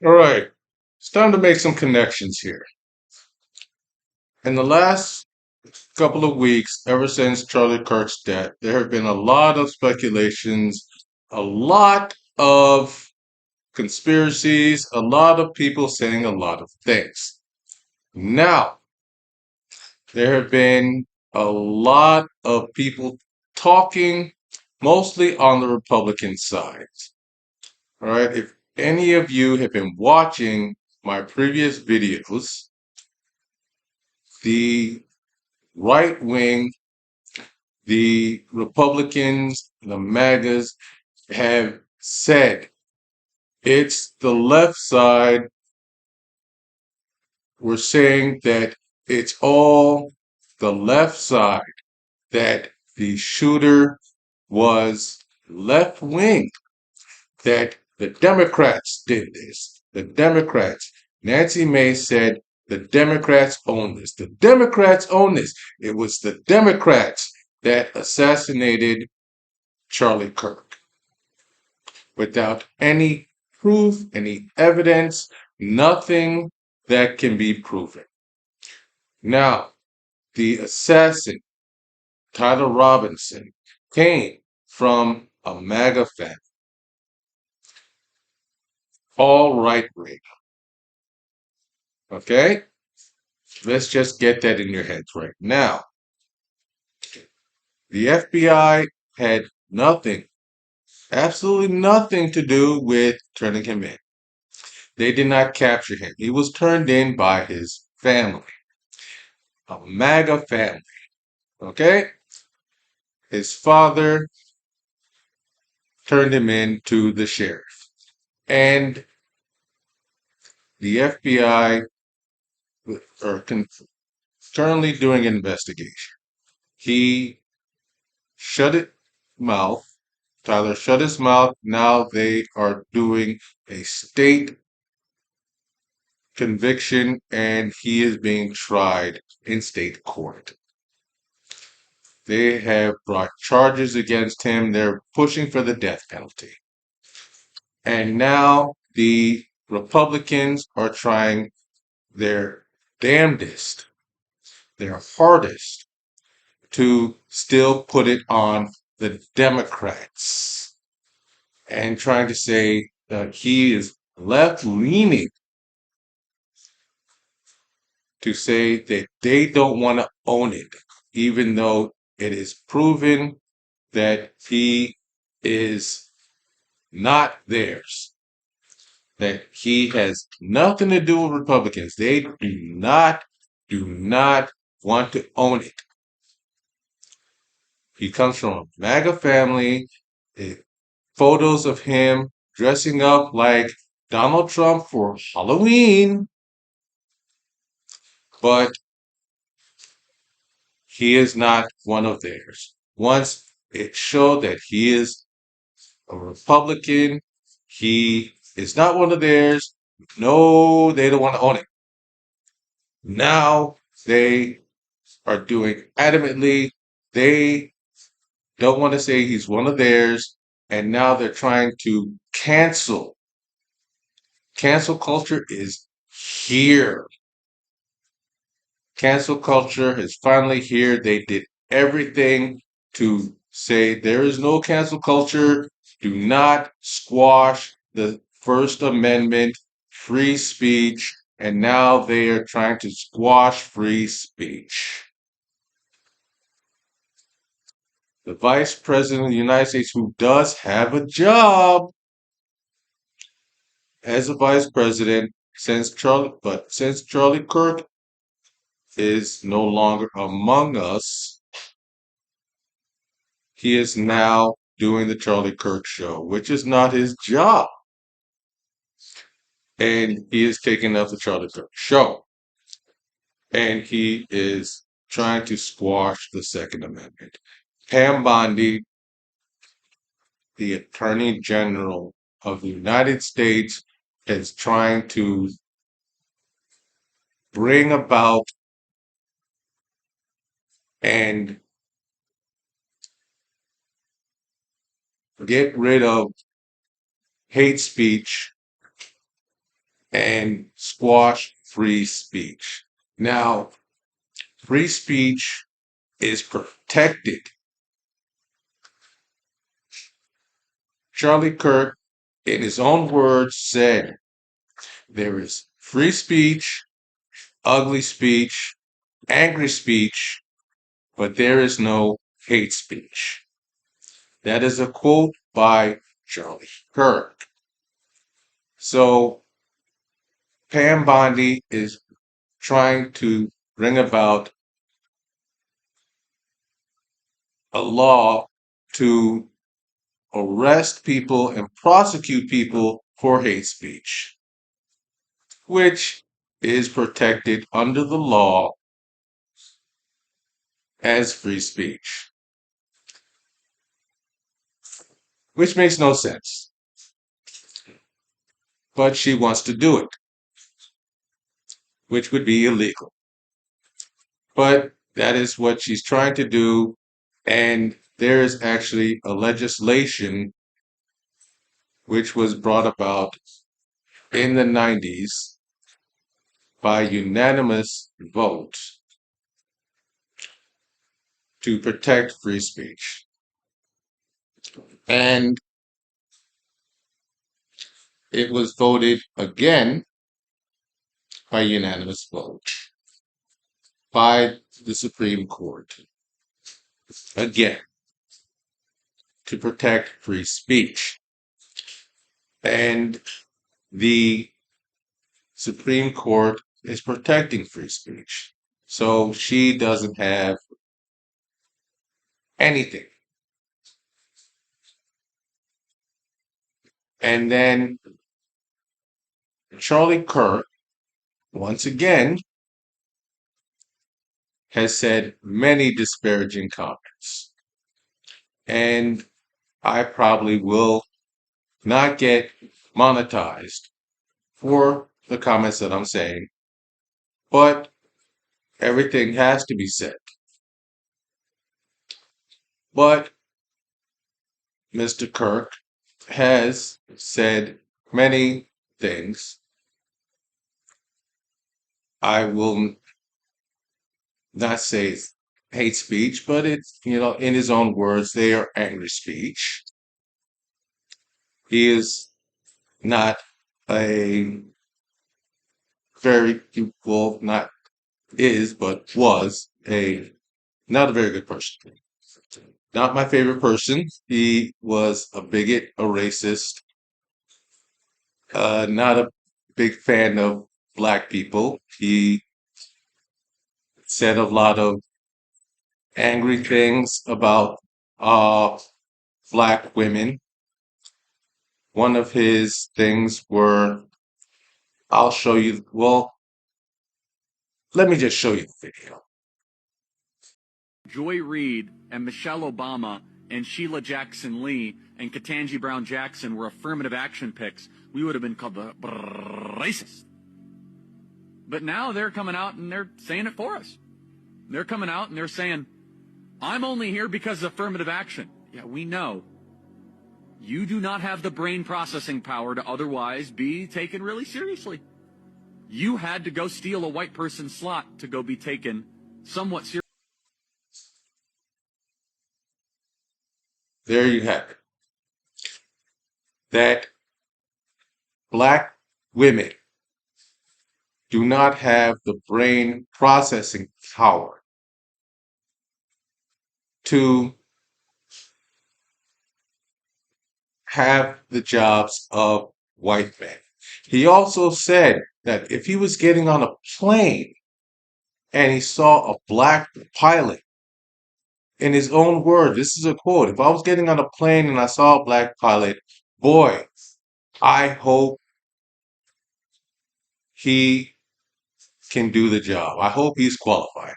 All right, it's time to make some connections here. In the last couple of weeks, ever since Charlie Kirk's death, there have been a lot of speculations, a lot of conspiracies, a lot of people saying a lot of things. Now, there have been a lot of people talking, mostly on the Republican side. All right, if any of you have been watching my previous videos, the right wing, the Republicans, the MAGAs have said it's the left side. We're saying that it's all the left side, that the shooter was left wing, that the Democrats did this. The Democrats. Nancy Mace said the Democrats own this. The Democrats own this. It was the Democrats that assassinated Charlie Kirk without any proof, any evidence, nothing that can be proven. Now, the assassin, Tyler Robinson, came from a MAGA family, all right wing. Okay? Let's just get that in your heads right now. The FBI had nothing, absolutely nothing to do with turning him in. They did not capture him. He was turned in by his family, a MAGA family. Okay? His father turned him in to the sheriff. And the FBI are currently doing an investigation. He shut his mouth. Tyler shut his mouth. Now they are doing a state conviction and he is being tried in state court. They have brought charges against him. They're pushing for the death penalty. And now the Republicans are trying their damnedest, their hardest to still put it on the Democrats and trying to say that he is left leaning, to say that they don't want to own it, even though it is proven that he is not theirs, that he has nothing to do with Republicans. They do not want to own it. He comes from a MAGA family. eh, Photos of him dressing up like Donald Trump for Halloween, but he is not one of theirs. Once it showed that he is a Republican, he is not one of theirs. No, they don't want to own it. Now they are doing adamantly, they don't want to say he's one of theirs, and now they're trying to cancel. Cancel culture is here. Cancel culture is finally here. They did everything to say there is no cancel culture. Do not squash the First Amendment, free speech, and now they are trying to squash free speech. The Vice President of the United States, who does have a job as a Vice President, since Charlie Kirk is no longer among us, he is now doing the Charlie Kirk show, which is not his job. And he is taking up the Charlie Kirk show. And he is trying to squash the Second Amendment. Pam Bondi, the Attorney General of the United States, is trying to bring about and get rid of hate speech and squash free speech. Now, free speech is protected. Charlie Kirk, in his own words, said there is free speech, ugly speech, angry speech, but there is no hate speech. That is a quote by Charlie Kirk. So Pam Bondi is trying to bring about a law to arrest people and prosecute people for hate speech, which is protected under the law as free speech, which makes no sense. But she wants to do it, which would be illegal. But that is what she's trying to do. And there is actually a legislation which was brought about in the 90s by unanimous vote to protect free speech. And it was voted again by unanimous vote by the Supreme Court again to protect free speech. And the Supreme Court is protecting free speech. So she doesn't have anything. And then Charlie Kirk, once again, has said many disparaging comments. And I probably will not get monetized for the comments that I'm saying, but everything has to be said. But Mr. Kirk has said many things. I will not say it's hate speech, but it's, in his own words, they are angry speech. He is not a very, well, not is, but was not a very good person. Not my favorite person. He was a bigot, a racist, not a big fan of black people. He said a lot of angry things about uh, black women. One of his things were, I'll show you, well, let me just show you the video. Joy Reid and Michelle Obama and Sheila Jackson Lee and Ketanji Brown Jackson were affirmative action picks, we would have been called the racist. But now they're coming out and they're saying it for us. They're coming out and they're saying, I'm only here because of affirmative action. Yeah, we know. You do not have the brain processing power to otherwise be taken really seriously. You had to go steal a white person's slot to go be taken somewhat seriously. There you have it. That black women do not have the brain processing power to have the jobs of white men. He also said that if he was getting on a plane and he saw a black pilot, in his own word, this is a quote, if I was getting on a plane and I saw a black pilot, boy, I hope he can do the job. I hope he's qualified.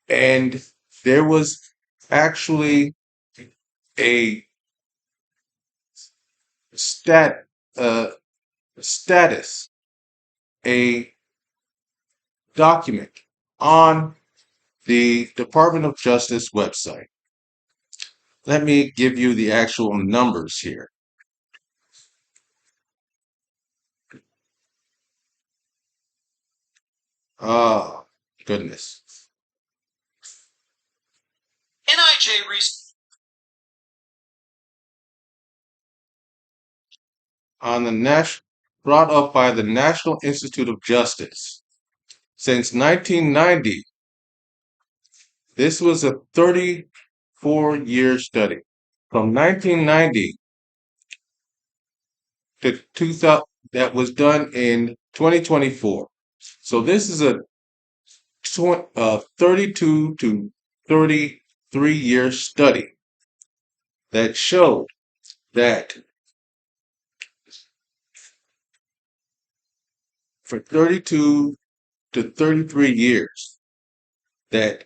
And there was actually a stat uh, status, a document on the Department of Justice website. Let me give you the actual numbers here. Ah, goodness. NIJ research On the brought up by the National Institute of Justice. Since 1990, this was a 34-year study. From 1990 to 2000, that was done in 2024. So this is a 32 to 33-year study that showed that for 32 to 33 years, that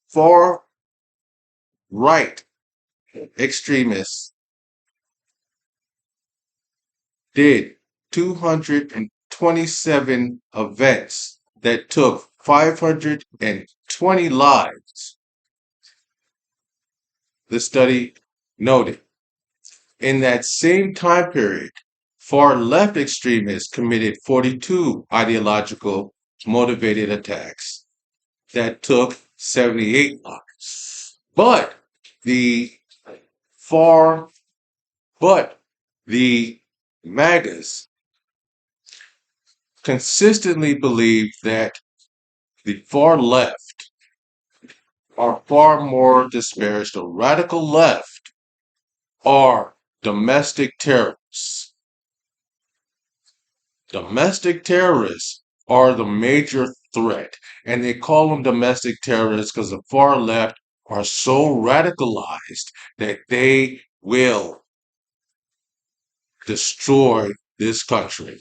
far right extremists did 227 events that took 520 lives. The study noted. In that same time period, far left extremists committed 42 ideological motivated attacks that took 78 lives. But the far, but the MAGAs consistently believe that the far left are far more disparaged. The radical left are domestic terrorists. Domestic terrorists are the major threat, and they call them domestic terrorists because the far left are so radicalized that they will destroy this country,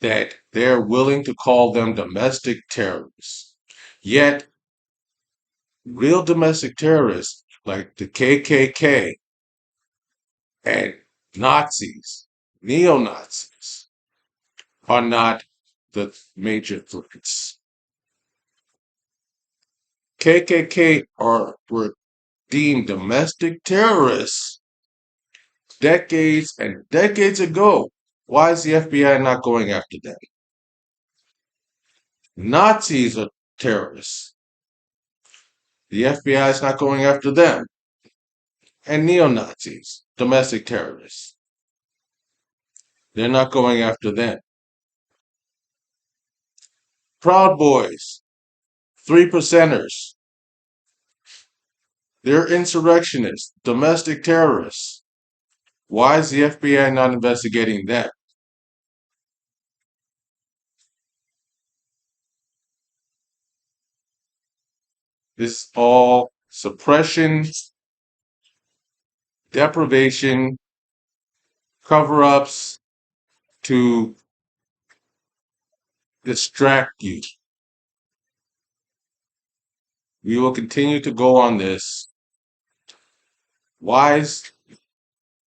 that they're willing to call them domestic terrorists. Yet, real domestic terrorists like the KKK and Nazis, neo-Nazis, are not the major threats. KKK were deemed domestic terrorists decades and decades ago. Why is the FBI not going after them? Nazis are terrorists. The FBI is not going after them. And neo-Nazis, domestic terrorists. They're not going after them. Proud Boys, 3%ers. They're insurrectionists, domestic terrorists. Why is the FBI not investigating them? This all suppression, deprivation, cover-ups to distract you. We will continue to go on this. Why is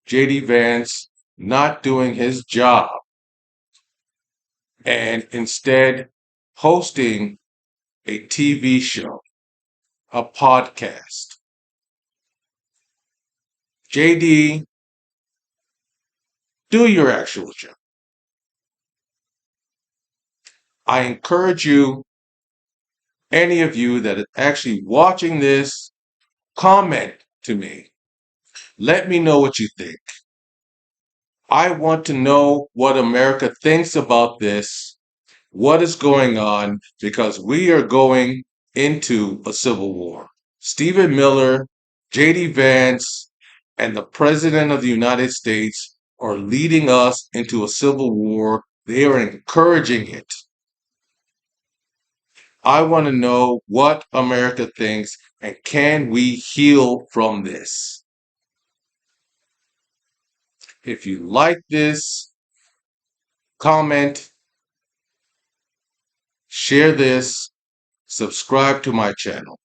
JD Vance not doing his job and instead hosting a TV show, a podcast? JD, do your actual job. I encourage you, any of you that are actually watching this, comment to me. Let me know what you think. I want to know what America thinks about this, what is going on, because we are going into a civil war. Stephen Miller, JD Vance, and the President of the United States are leading us into a civil war. They are encouraging it. I want to know what America thinks, and can we heal from this? If you like this, comment, share this, subscribe to my channel.